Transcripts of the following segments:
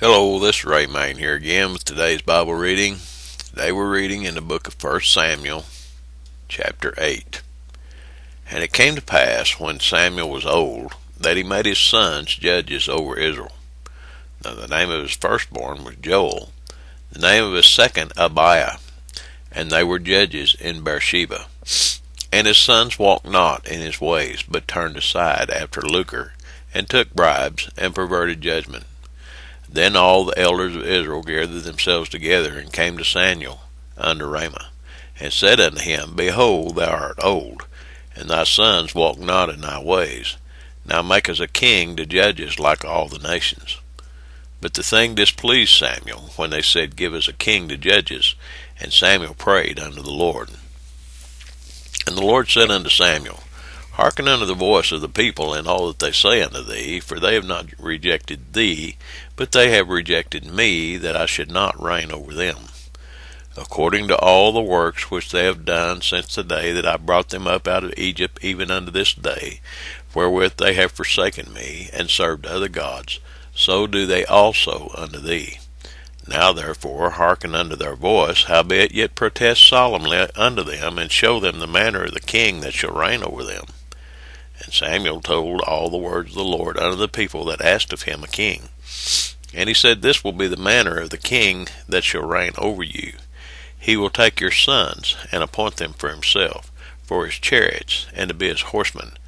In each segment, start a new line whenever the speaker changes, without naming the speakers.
Hello, this is Ray Main here again with today's Bible reading. Today we're reading in the book of 1 Samuel, chapter 8. And it came to pass, when Samuel was old, that he made his sons judges over Israel. Now the name of his firstborn was Joel, the name of his second Abiah, and they were judges in Beersheba. And his sons walked not in his ways, but turned aside after lucre, and took bribes, and perverted judgment. Then all the elders of Israel gathered themselves together, and came to Samuel unto Ramah, and said unto him, Behold, thou art old, and thy sons walk not in thy ways. Now make us a king to judge us like all the nations. But the thing displeased Samuel, when they said, Give us a king to judge us. And Samuel prayed unto the Lord. And the Lord said unto Samuel, Hearken unto the voice of the people in all that they say unto thee, for they have not rejected thee, but they have rejected me, that I should not reign over them, according to all the works which they have done since the day that I brought them up out of Egypt, even unto this day, wherewith they have forsaken me, and served other gods, so do they also unto thee. Now therefore hearken unto their voice, howbeit yet protest solemnly unto them, and show them the manner of the king that shall reign over them. And Samuel told all the words of the Lord unto the people that asked of him a king. And he said, This will be the manner of the king that shall reign over you. He will take your sons, and appoint them for himself, for his chariots, and to be his horsemen,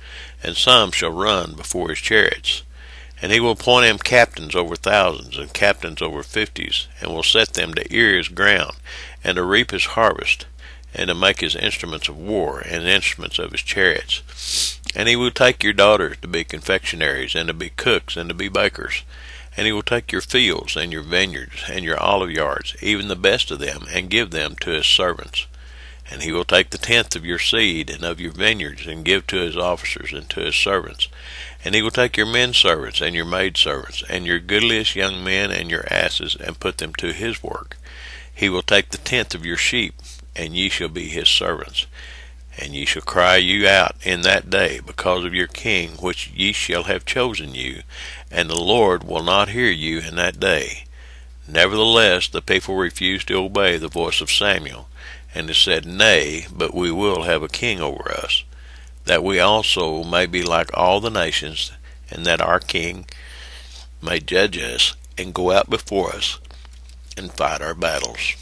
and some shall run before his chariots. And he will appoint him captains over thousands, and captains over fifties, and will set them to ear his ground, and to reap his harvest, and to make his instruments of war, and instruments of his chariots. And he will take your daughters to be confectionaries, and to be cooks, and to be bakers. And he will take your fields, and your vineyards, and your olive yards, even the best of them, and give them to his servants. And he will take the tenth of your seed, and of your vineyards, and give to his officers, and to his servants. And he will take your men servants, and your maid servants, and your goodliest young men, and your asses, and put them to his work. He will take the tenth of your sheep, and ye shall be his servants. And ye shall cry you out in that day because of your king, which ye shall have chosen you, and the Lord will not hear you in that day. Nevertheless the people refused to obey the voice of Samuel, and they said, Nay, but we will have a king over us, that we also may be like all the nations, and that our king may judge us, and go out before us, and fight our battles.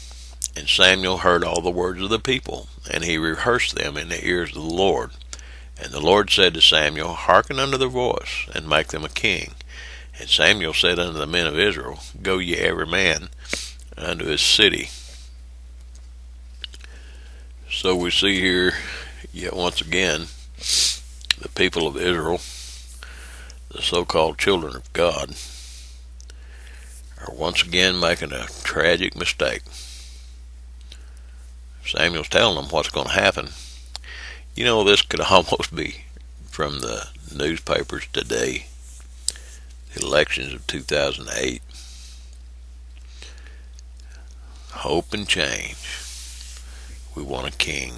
And Samuel heard all the words of the people, and he rehearsed them in the ears of the Lord. And the Lord said to Samuel, Hearken unto their voice, and make them a king. And Samuel said unto the men of Israel, Go ye every man unto his city. So we see here, yet once again, the people of Israel, the so-called children of God, are once again making a tragic mistake. Samuel's telling them what's going to happen. You know, this could almost be from the newspapers today, the elections of 2008. Hope and change. We want a king.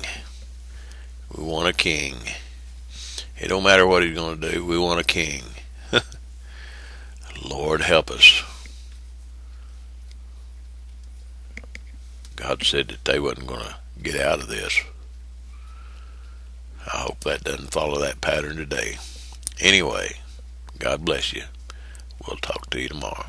We want a king. It don't matter what he's going to do. We want a king. Lord help us. God said that they wasn't going to get out of this. I hope that doesn't follow that pattern today. Anyway, God bless you. We'll talk to you tomorrow.